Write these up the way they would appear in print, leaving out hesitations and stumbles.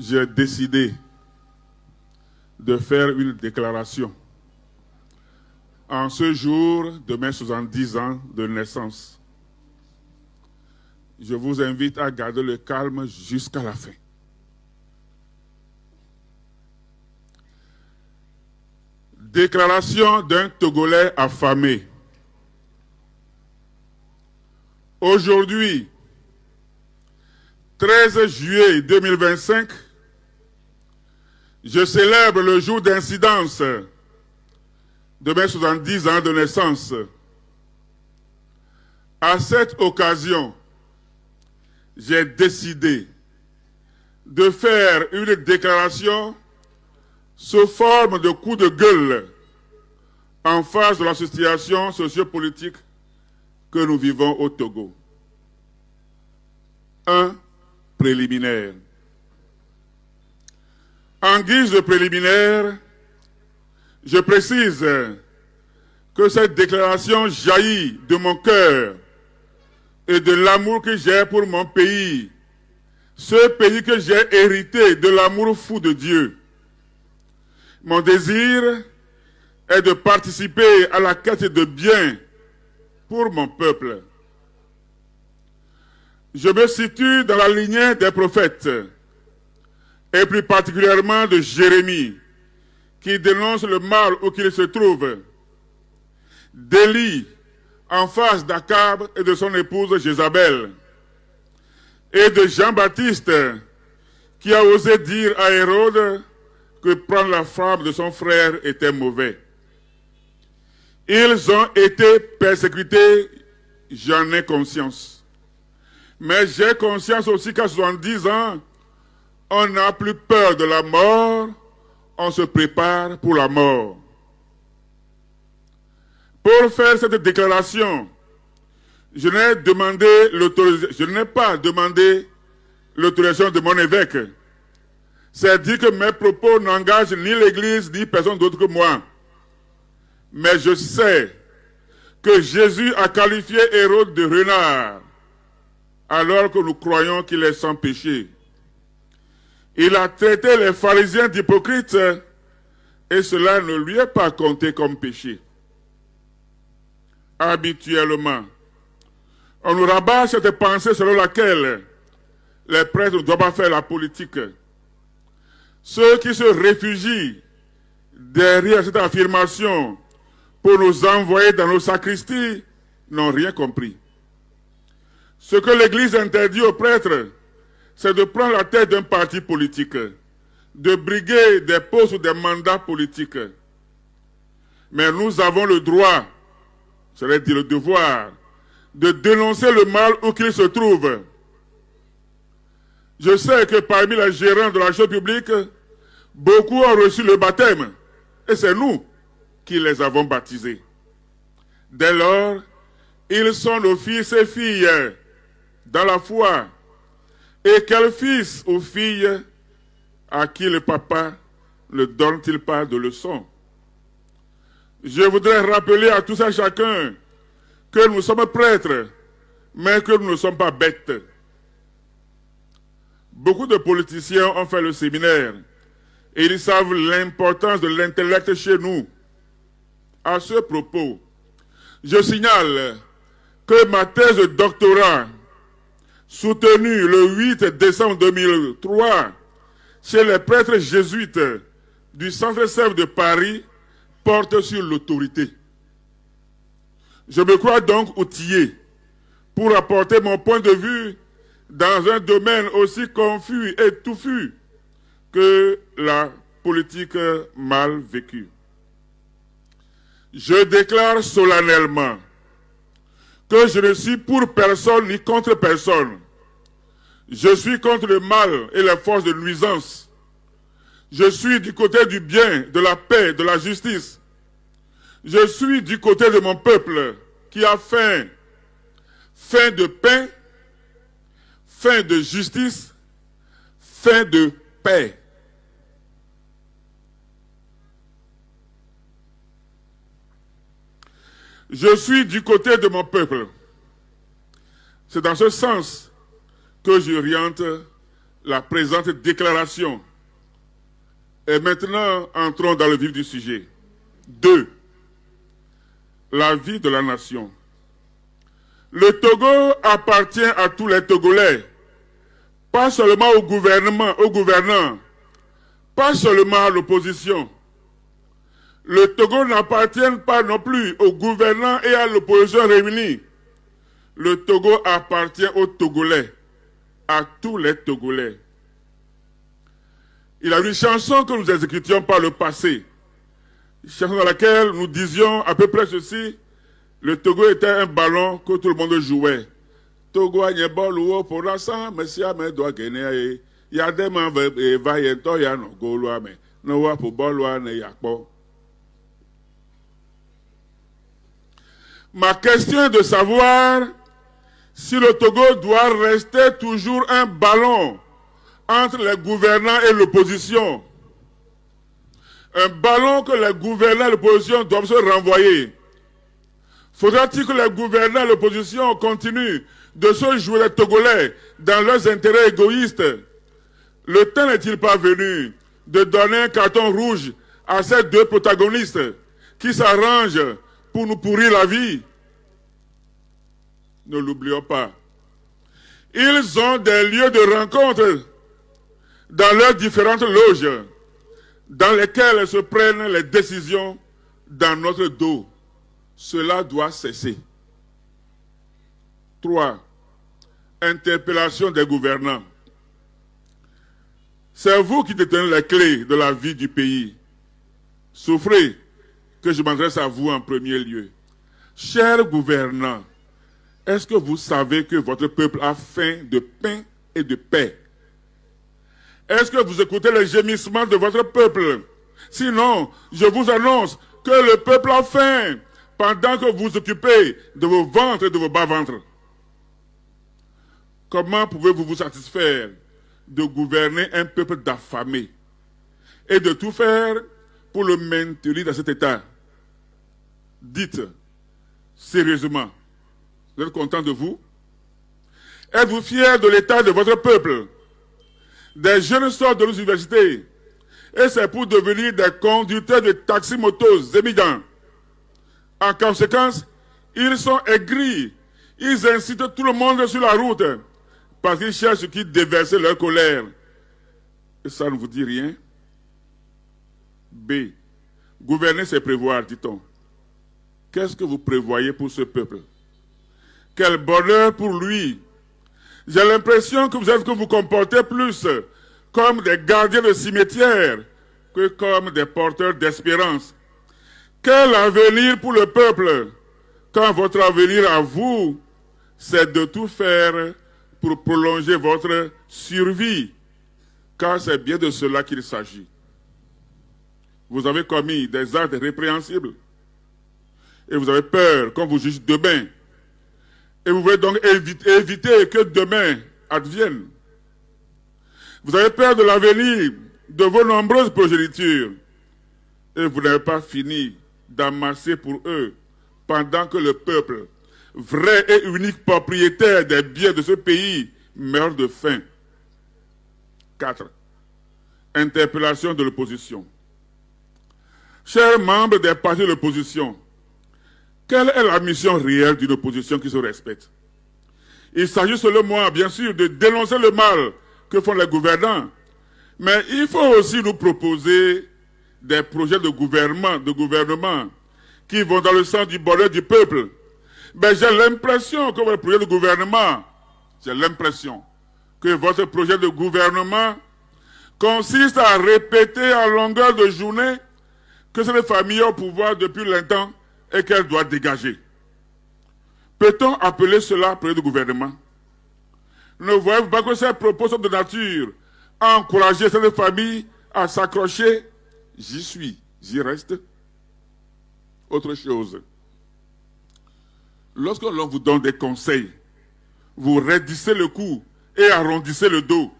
j'ai décidé de faire une déclaration en ce jour de mes 70 ans de naissance. Je vous invite à garder le calme jusqu'à la fin. Déclaration d'un Togolais affamé. Aujourd'hui, 13 juillet 2025, je célèbre le jour d'incidence de mes 70 ans de naissance. À cette occasion, j'ai décidé de faire une déclaration sous forme de coup de gueule en face de la situation sociopolitique que nous vivons au Togo. 1. Préliminaire. En guise de préliminaire, je précise que cette déclaration jaillit de mon cœur et de l'amour que j'ai pour mon pays, ce pays que j'ai hérité de l'amour fou de Dieu. Mon désir est de participer à la quête de bien pour mon peuple. Je me situe dans la lignée des prophètes, et plus particulièrement de Jérémie, qui dénonce le mal où qu'il se trouve, d'Élie, en face d'Akab et de son épouse Jézabel, et de Jean-Baptiste, qui a osé dire à Hérode que prendre la femme de son frère était mauvais. Ils ont été persécutés, j'en ai conscience. Mais j'ai conscience aussi qu'à 70 ans, on n'a plus peur de la mort, on se prépare pour la mort. Pour faire cette déclaration, je n'ai pas demandé l'autorisation de mon évêque. C'est dire que mes propos n'engagent ni l'Église ni personne d'autre que moi. Mais je sais que Jésus a qualifié Hérode de renard, alors que nous croyons qu'il est sans péché. Il a traité les pharisiens d'hypocrites et cela ne lui est pas compté comme péché. Habituellement, on nous rabat cette pensée selon laquelle les prêtres ne doivent pas faire la politique. Ceux qui se réfugient derrière cette affirmation pour nous envoyer dans nos sacristies n'ont rien compris. Ce que l'Église interdit aux prêtres, c'est de prendre la tête d'un parti politique, de briguer des postes ou des mandats politiques. Mais nous avons le droit, c'est-à-dire le devoir, de dénoncer le mal où qu'il se trouve. Je sais que parmi les gérants de la chose publique, beaucoup ont reçu le baptême, et c'est nous qui les avons baptisés. Dès lors, ils sont nos fils et filles dans la foi. Et quel fils ou fille à qui le papa ne donne-t-il pas de leçons? Je voudrais rappeler à tous et à chacun que nous sommes prêtres, mais que nous ne sommes pas bêtes. Beaucoup de politiciens ont fait le séminaire et ils savent l'importance de l'intellect chez nous. À ce propos, je signale que ma thèse de doctorat, soutenue le 8 décembre 2003 chez les prêtres jésuites du Centre Sèvres de Paris, porte sur l'autorité. Je me crois donc outillé pour apporter mon point de vue dans un domaine aussi confus et touffu que la politique mal vécue. Je déclare solennellement que je ne suis pour personne ni contre personne. Je suis contre le mal et les forces de nuisance. Je suis du côté du bien, de la paix, de la justice. Je suis du côté de mon peuple qui a faim. Faim de paix, faim de justice, faim de paix. Je suis du côté de mon peuple. C'est dans ce sens que j'oriente la présente déclaration. Et maintenant, entrons dans le vif du sujet. 2. La vie de la nation. Le Togo appartient à tous les Togolais, pas seulement au gouvernement, aux gouvernants, pas seulement à l'opposition. Le Togo n'appartient pas non plus aux gouvernants et à l'opposition réunis. Le Togo appartient aux Togolais, à tous les Togolais. Il y a une chanson que nous exécutions par le passé, une chanson dans laquelle nous disions à peu près ceci: le Togo était un ballon que tout le monde jouait. Togo a bol ou pour l'instant, mais si a doit gagner, il y a des mains vaillantes, il y a no goloa, mais no pour boloa ne y a pas. Ma question est de savoir si le Togo doit rester toujours un ballon entre les gouvernants et l'opposition. Un ballon que les gouvernants et l'opposition doivent se renvoyer. Faudra-t-il que les gouvernants et l'opposition continuent de se jouer les Togolais dans leurs intérêts égoïstes? Le temps n'est-il pas venu de donner un carton rouge à ces deux protagonistes qui s'arrangent pour nous pourrir la vie? Ne l'oublions pas. Ils ont des lieux de rencontre dans leurs différentes loges, dans lesquelles se prennent les décisions dans notre dos. Cela doit cesser. 3. Interpellation des gouvernants. C'est vous qui détenez les clés de la vie du pays. Souffrez que je m'adresse à vous en premier lieu. Chers gouvernants, est-ce que vous savez que votre peuple a faim de pain et de paix? Est-ce que vous écoutez les gémissements de votre peuple? Sinon, je vous annonce que le peuple a faim pendant que vous vous occupez de vos ventres et de vos bas-ventres. Comment pouvez-vous vous satisfaire de gouverner un peuple d'affamés et de tout faire pour le maintenir dans cet état? Dites, sérieusement, vous êtes content de vous? Êtes-vous fiers de l'état de votre peuple? Des jeunes sortent de l'université et c'est pour devenir des conducteurs de taxi-motos émigrants. En conséquence, ils sont aigris. Ils incitent tout le monde sur la route parce qu'ils cherchent ce qui déverser leur colère. Et ça ne vous dit rien? B. Gouverner, c'est prévoir, dit-on. Qu'est-ce que vous prévoyez pour ce peuple? Quel bonheur pour lui! J'ai l'impression que vous vous comportez plus comme des gardiens de cimetière que comme des porteurs d'espérance. Quel avenir pour le peuple quand votre avenir à vous, c'est de tout faire pour prolonger votre survie, car c'est bien de cela qu'il s'agit. Vous avez commis des actes répréhensibles et vous avez peur qu'on vous juge demain. Et vous voulez donc éviter que demain advienne. Vous avez peur de l'avenir, de vos nombreuses progénitures. Et vous n'avez pas fini d'amasser pour eux, pendant que le peuple, vrai et unique propriétaire des biens de ce pays, meurt de faim. 4. Interpellation de l'opposition. Chers membres des partis de l'opposition, quelle est la mission réelle d'une opposition qui se respecte? Il s'agit selon moi, bien sûr, de dénoncer le mal que font les gouvernants. Mais il faut aussi nous proposer des projets de gouvernement qui vont dans le sens du bonheur du peuple. Mais j'ai l'impression que votre projet de gouvernement, consiste à répéter en longueur de journée que c'est les familles au pouvoir depuis longtemps et qu'elle doit dégager. Peut-on appeler cela projet de gouvernement? Ne voyez-vous pas que ces propos sont de nature à encourager cette famille à s'accrocher? J'y suis, j'y reste. Autre chose. Lorsque l'on vous donne des conseils, vous raidissez le cou et arrondissez le dos.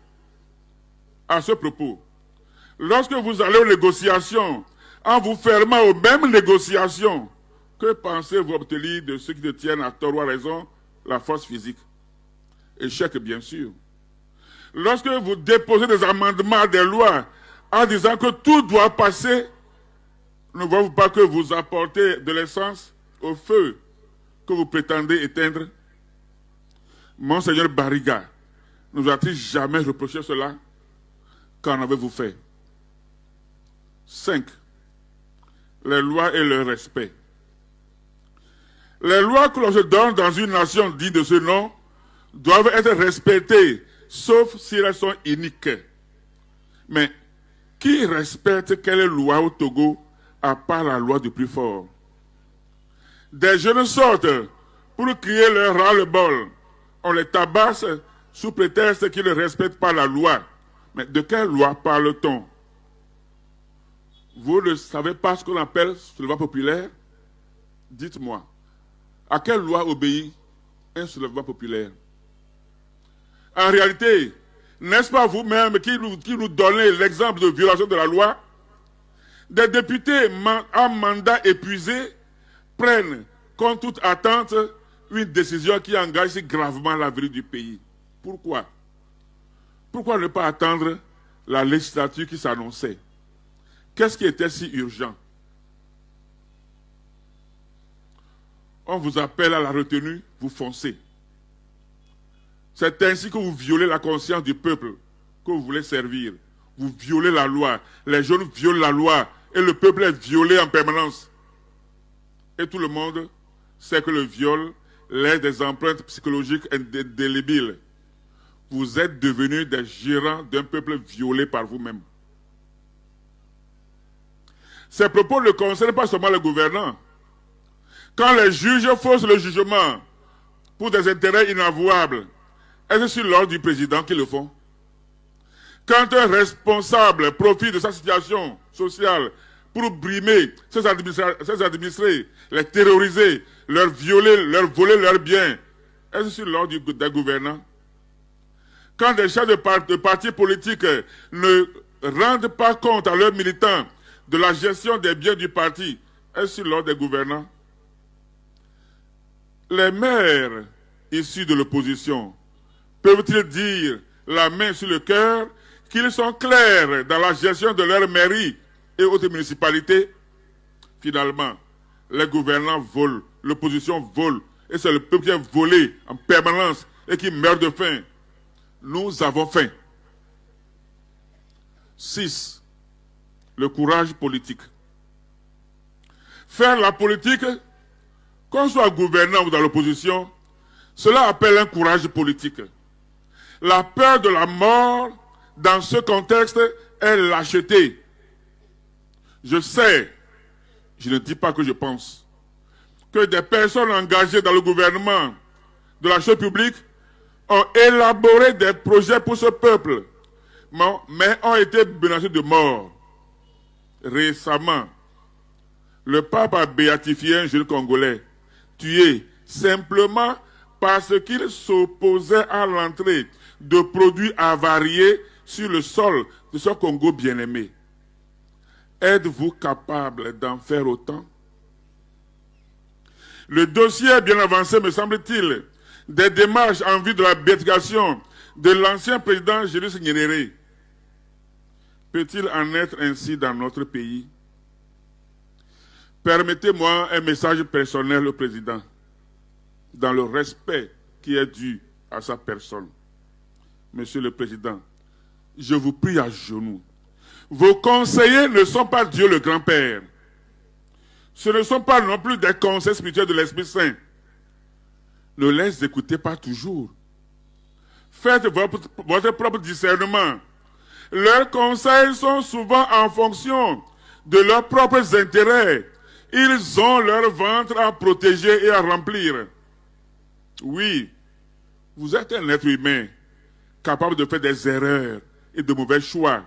À ce propos, lorsque vous allez aux négociations, en vous fermant aux mêmes négociations, que pensez-vous obtenir de ceux qui détiennent à tort ou à raison la force physique? Échec, bien sûr. Lorsque vous déposez des amendements à des lois en disant que tout doit passer, ne voyez-vous pas que vous apportez de l'essence au feu que vous prétendez éteindre? Monseigneur Barriga, ne vous a-t-il jamais reproché cela? Qu'en avez-vous fait? 5. Les lois et le respect. Les lois que l'on se donne dans une nation digne de ce nom doivent être respectées, sauf si elles sont iniques. Mais qui respecte quelle loi au Togo à part la loi du plus fort? Des jeunes sortent pour crier leur ras-le-bol. On les tabasse sous prétexte qu'ils ne respectent pas la loi. Mais de quelle loi parle-t-on? Vous ne savez pas ce qu'on appelle soulèvement populaire? Dites-moi, à quelle loi obéit un soulèvement populaire? En réalité, n'est-ce pas vous-même qui nous donnez l'exemple de violation de la loi? Des députés en mandat épuisé prennent, contre toute attente, une décision qui engage si gravement l'avenir du pays. Pourquoi? Pourquoi ne pas attendre la législature qui s'annonçait? Qu'est-ce qui était si urgent? On vous appelle à la retenue, vous foncez. C'est ainsi que vous violez la conscience du peuple que vous voulez servir. Vous violez la loi. Les jeunes violent la loi et le peuple est violé en permanence. Et tout le monde sait que le viol laisse des empreintes psychologiques indélébiles. Vous êtes devenus des gérants d'un peuple violé par vous-même. Ces propos ne concernent pas seulement les gouvernants. Quand les juges faussent le jugement pour des intérêts inavouables, est-ce sur l'ordre du président qu'ils le font? Quand un responsable profite de sa situation sociale pour brimer ses administrés, les terroriser, leur violer, leur voler leurs biens, est-ce sur l'ordre des gouvernants? Quand des chefs de partis politiques ne rendent pas compte à leurs militants de la gestion des biens du parti, est-ce sur l'ordre des gouvernants? Les maires issus de l'opposition peuvent-ils dire, la main sur le cœur, qu'ils sont clairs dans la gestion de leur mairie et autres municipalités? Finalement, les gouvernants volent, l'opposition vole, et c'est le peuple qui est volé en permanence et qui meurt de faim. Nous avons faim. 6. Le courage politique. Faire la politique, qu'on soit gouvernant ou dans l'opposition, cela appelle un courage politique. La peur de la mort, dans ce contexte, est lâcheté. Je sais, je ne dis pas que je pense, que des personnes engagées dans le gouvernement de la chose publique ont élaboré des projets pour ce peuple, mais ont été menacés de mort. Récemment, le pape a béatifié un jeune Congolais, tué simplement parce qu'il s'opposait à l'entrée de produits avariés sur le sol de ce Congo bien-aimé. Êtes-vous capable d'en faire autant? Le dossier est bien avancé, me semble-t-il, des démarches en vue de la béatification de l'ancien président Julius Nyerere. Peut-il en être ainsi dans notre pays? Permettez-moi un message personnel au président, dans le respect qui est dû à sa personne. Monsieur le Président, je vous prie à genoux. Vos conseillers ne sont pas Dieu le grand-père. Ce ne sont pas non plus des conseils spirituels de l'Esprit Saint. Ne les écoutez pas toujours. Faites votre propre discernement. Leurs conseils sont souvent en fonction de leurs propres intérêts. Ils ont leur ventre à protéger et à remplir. Oui, vous êtes un être humain capable de faire des erreurs et de mauvais choix.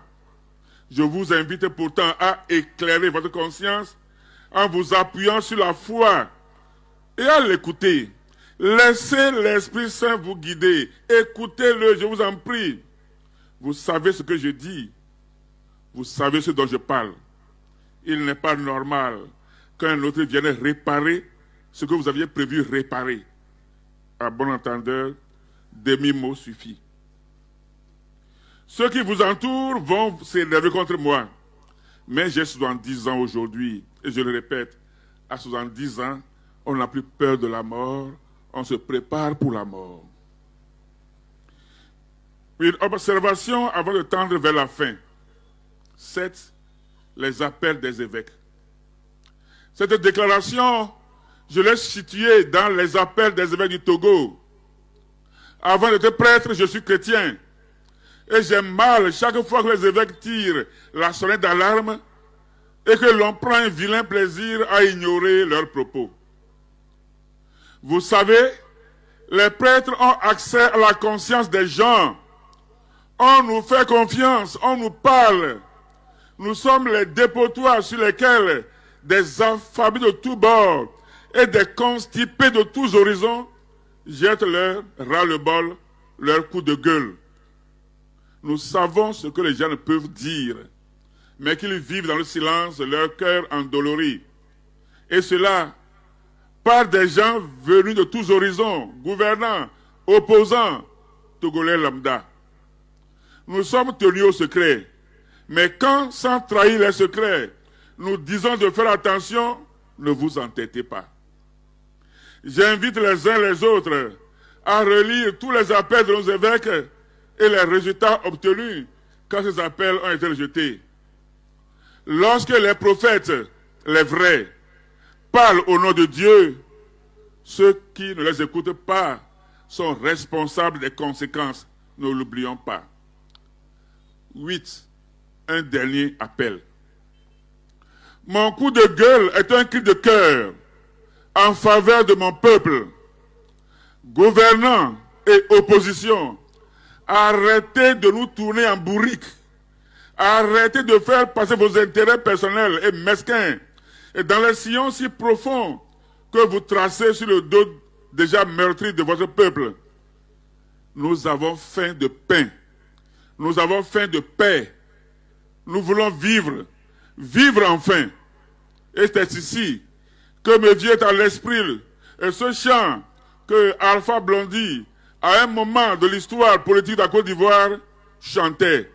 Je vous invite pourtant à éclairer votre conscience en vous appuyant sur la foi et à l'écouter. Laissez l'Esprit Saint vous guider. Écoutez-le, je vous en prie. Vous savez ce que je dis. Vous savez ce dont je parle. Il n'est pas normal qu'un autre vienne réparer ce que vous aviez prévu réparer. À bon entendeur, demi-mot suffit. Ceux qui vous entourent vont s'élever contre moi. Mais j'ai 70 ans aujourd'hui. Et je le répète, à 70 ans, on n'a plus peur de la mort. On se prépare pour la mort. Une observation avant de tendre vers la fin. 7. Les appels des évêques. Cette déclaration, je l'ai située dans les appels des évêques du Togo. Avant d'être prêtre, je suis chrétien. Et j'ai mal chaque fois que les évêques tirent la sonnette d'alarme et que l'on prend un vilain plaisir à ignorer leurs propos. Vous savez, les prêtres ont accès à la conscience des gens. On nous fait confiance, on nous parle. Nous sommes les dépotoirs sur lesquels des affamés de tous bords et des constipés de tous horizons jettent leur ras-le-bol, leur coup de gueule. Nous savons ce que les gens ne peuvent dire, mais qu'ils vivent dans le silence, leur cœur endolori. Et cela par des gens venus de tous horizons, gouvernants, opposants, togolais lambda. Nous sommes tenus au secret, mais quand, sans trahir les secrets, nous disons de faire attention, ne vous entêtez pas. J'invite les uns les autres à relire tous les appels de nos évêques et les résultats obtenus quand ces appels ont été rejetés. Lorsque les prophètes, les vrais, parlent au nom de Dieu, ceux qui ne les écoutent pas sont responsables des conséquences. Ne l'oublions pas. 8. Un dernier appel. Mon coup de gueule est un cri de cœur en faveur de mon peuple. Gouvernants et opposition, arrêtez de nous tourner en bourrique. Arrêtez de faire passer vos intérêts personnels et mesquins et dans les sillons si profonds que vous tracez sur le dos déjà meurtri de votre peuple. Nous avons faim de pain. Nous avons faim de paix. Nous voulons vivre. Vivre enfin. Et c'est ici que me vient à l'esprit ce chant que Alpha Blondy, à un moment de l'histoire politique de la Côte d'Ivoire, chantait.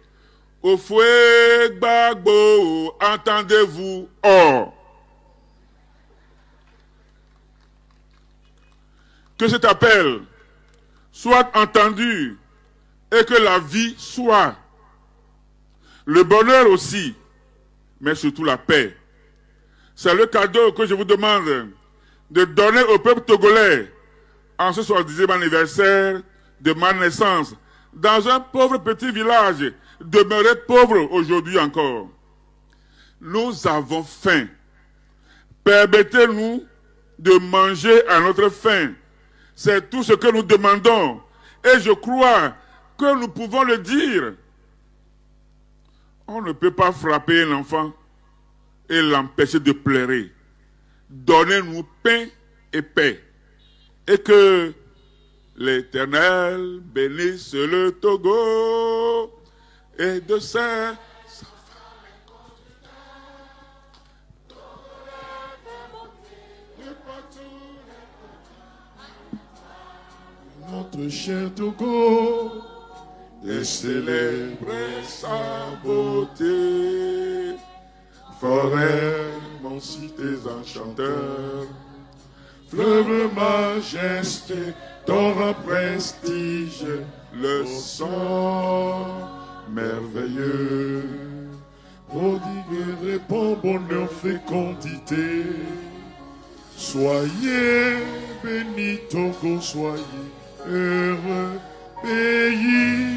Au fouet gbagbo, entendez-vous, or. Que cet appel soit entendu et que la vie soit. Le bonheur aussi, mais surtout la paix. C'est le cadeau que je vous demande de donner au peuple togolais en ce 70e anniversaire de ma naissance, dans un pauvre petit village, demeuré pauvre aujourd'hui encore. Nous avons faim. Permettez-nous de manger à notre faim. C'est tout ce que nous demandons. Et je crois que nous pouvons le dire. On ne peut pas frapper un enfant et l'empêcher de pleurer. Donnez-nous pain et paix. Et que l'Éternel bénisse le Togo et de ses... Notre cher Togo, et célébrer sa beauté. Forêt, mon cités enchanteurs, fleuve majesté, torrent prestige, le son merveilleux. Prodigue, répand, bonheur, fécondité. Soyez bénis, Togo, soyez heureux, pays